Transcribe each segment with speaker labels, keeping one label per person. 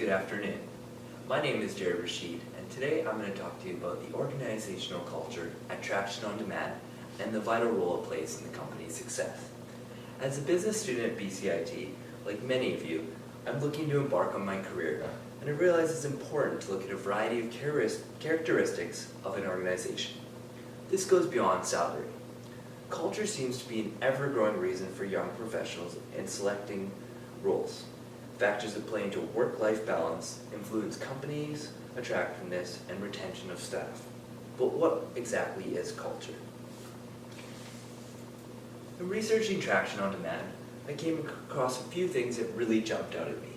Speaker 1: Good afternoon. My name is Jared Rashid, and today I'm going to talk to you about the organizational culture at Traction On Demand and the vital role it plays in the company's success. As a business student at BCIT, like many of you, I'm looking to embark on my career, and I realize it's important to look at a variety of characteristics of an organization. This goes beyond salary. Culture seems to be an ever-growing reason for young professionals in selecting roles. Factors that play into work-life balance influence companies' attractiveness and retention of staff. But what exactly is culture? In researching Traction On Demand, I came across a few things that really jumped out at me.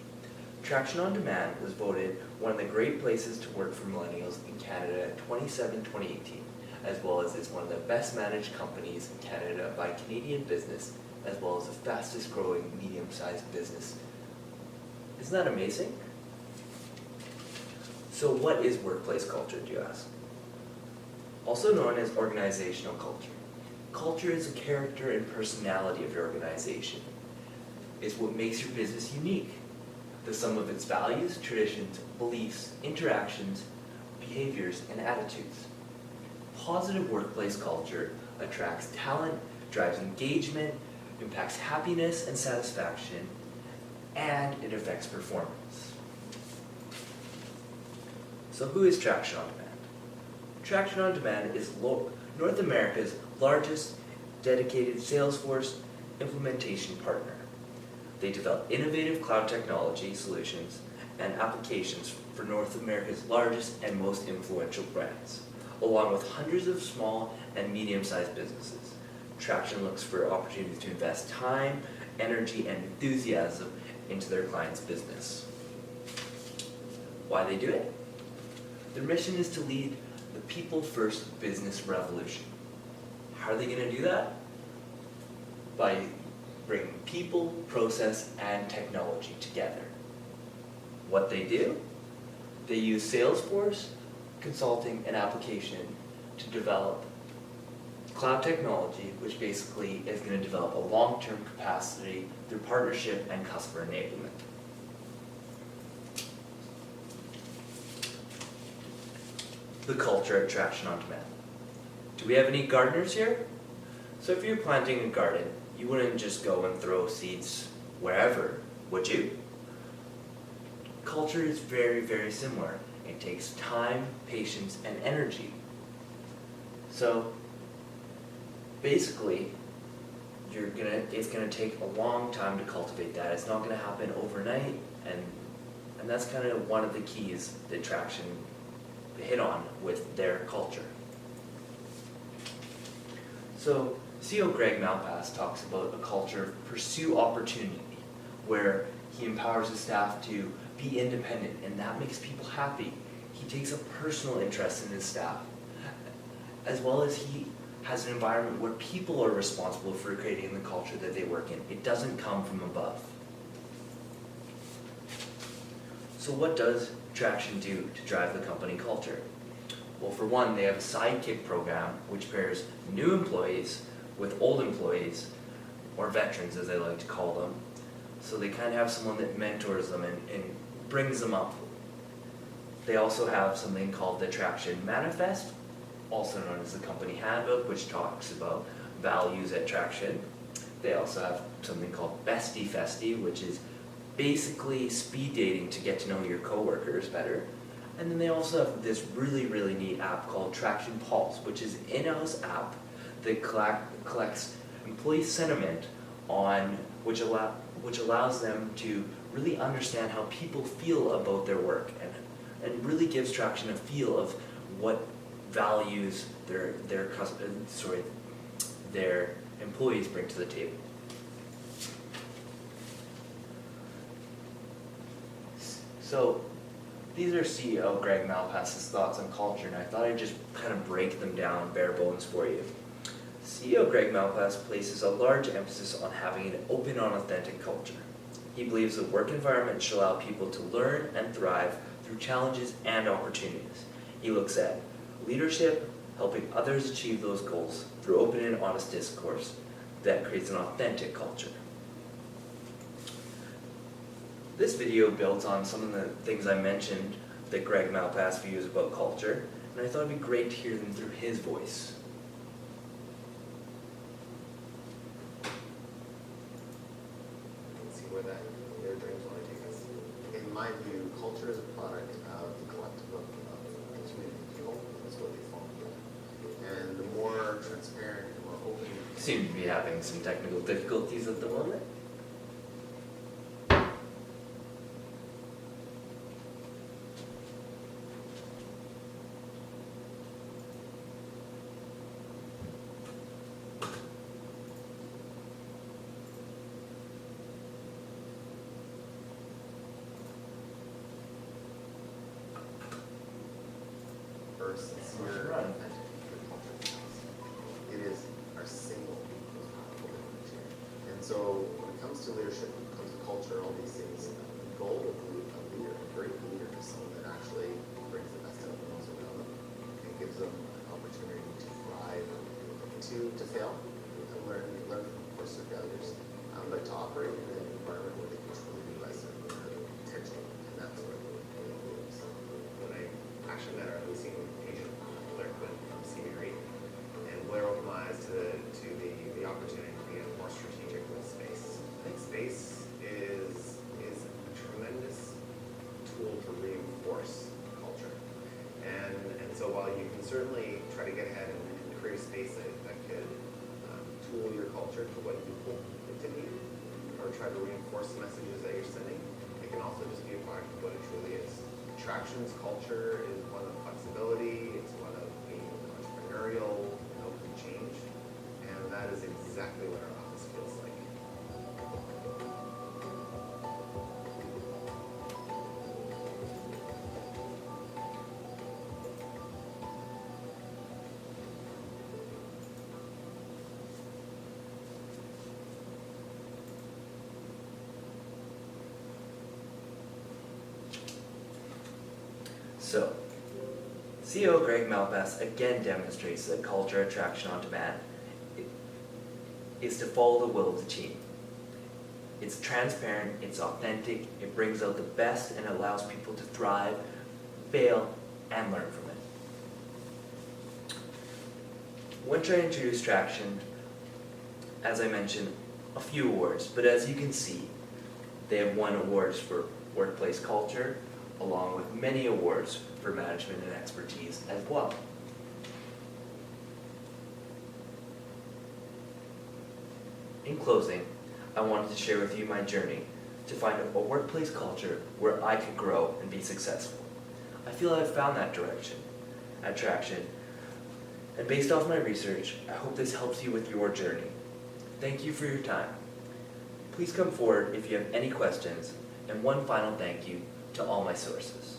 Speaker 1: Traction On Demand was voted one of the great places to work for millennials in Canada in 2018, as well as one of the best managed companies in Canada by Canadian Business, as well as the fastest growing medium-sized business. Isn't that amazing? So what is workplace culture, do you ask? Also known as organizational culture. Culture is the character and personality of your organization. It's what makes your business unique. The sum of its values, traditions, beliefs, interactions, behaviors, and attitudes. Positive workplace culture attracts talent, drives engagement, impacts happiness and satisfaction, and it affects performance. So who is Traction On Demand? Traction On Demand is North America's largest dedicated Salesforce implementation partner. They develop innovative cloud technology solutions and applications for North America's largest and most influential brands, along with hundreds of small and medium-sized businesses. Traction looks for opportunities to invest time, energy, and enthusiasm into their client's business. Why they do it? Their mission is to lead the people-first business revolution. How are they going to do that? By bringing people, process, and technology together. What they do? They use Salesforce, consulting, and application to develop cloud technology, which basically is going to develop a long-term capacity through partnership and customer enablement. The culture at Traction On Demand. Do we have any gardeners here? So if you're planting a garden, you wouldn't just go and throw seeds wherever, would you? Culture is very, very similar. It takes time, patience, and energy. So basically, it's gonna take a long time to cultivate that. It's not gonna happen overnight, and that's kind of one of the keys that Traction hit on with their culture. So CEO Greg Malpass talks about a culture of pursue opportunity, where he empowers his staff to be independent, and that makes people happy. He takes a personal interest in his staff, as well as he has an environment where people are responsible for creating the culture that they work in. It doesn't come from above. So what does Traction do to drive the company culture? Well, for one, they have a sidekick program which pairs new employees with old employees, or veterans as they like to call them. So they kind of have someone that mentors them and brings them up. They also have something called the Traction Manifest, also known as the company handbook, which talks about values at Traction. They also have something called Bestie Festie, which is basically speed dating to get to know your coworkers better. And then they also have this really, really neat app called Traction Pulse, which is an in-house app that collects employee sentiment on which allows them to really understand how people feel about their work, and really gives Traction a feel of what values their employees bring to the table. So these are CEO Greg Malpass's thoughts on culture, and I thought I'd just kind of break them down bare bones for you. CEO Greg Malpass places a large emphasis on having an open and authentic culture. He believes the work environment should allow people to learn and thrive through challenges and opportunities. He looks at leadership, helping others achieve those goals through open and honest discourse that creates an authentic culture. This video builds on some of the things I mentioned that Greg Malpass views about culture, and I thought it'd be great to hear them through his voice.
Speaker 2: Let's see where their dreams want to take us. In my view, culture is a product of the collective of a community of people. That's what they form. And the more transparent and more open.
Speaker 1: Seem to be having some technical difficulties at the moment.
Speaker 2: Sincere, authentic good culture. It is our single most powerful differentiator. And so when it comes to leadership, when it comes to culture, all these things, the goal of a leader, a great leader, is someone that actually brings the best out of those around them and gives them an opportunity to thrive, to fail, and learn from course their failures, but to operate in an environment where they can truly realize their potential, and that's what it is. When I actually met our leasing agent, Blair Quinn from CBRE, and Blair opened my eyes to the opportunity to be more strategic with space. I think space is a tremendous tool to reinforce culture. And so while you can certainly try to get ahead and create a space that could tool your culture to what you hope it to be, or try to reinforce the messages that you're sending, it can also just be a product of what it truly is. Attractions culture is one of flexibility, it's one of being entrepreneurial and open change, and that is exactly what our office feels like.
Speaker 1: So, CEO Greg Malpass again demonstrates that culture attraction on demand is to follow the will of the team. It's transparent, it's authentic, it brings out the best and allows people to thrive, fail, and learn from it. When trying to introduce Traction, as I mentioned, a few awards, but as you can see, they have won awards for workplace culture, along with many awards for management and expertise as well. In closing, I wanted to share with you my journey to find a workplace culture where I could grow and be successful. I feel I've found that direction at Traction, and based off my research, I hope this helps you with your journey. Thank you for your time. Please come forward if you have any questions, and one final thank you to all my sources.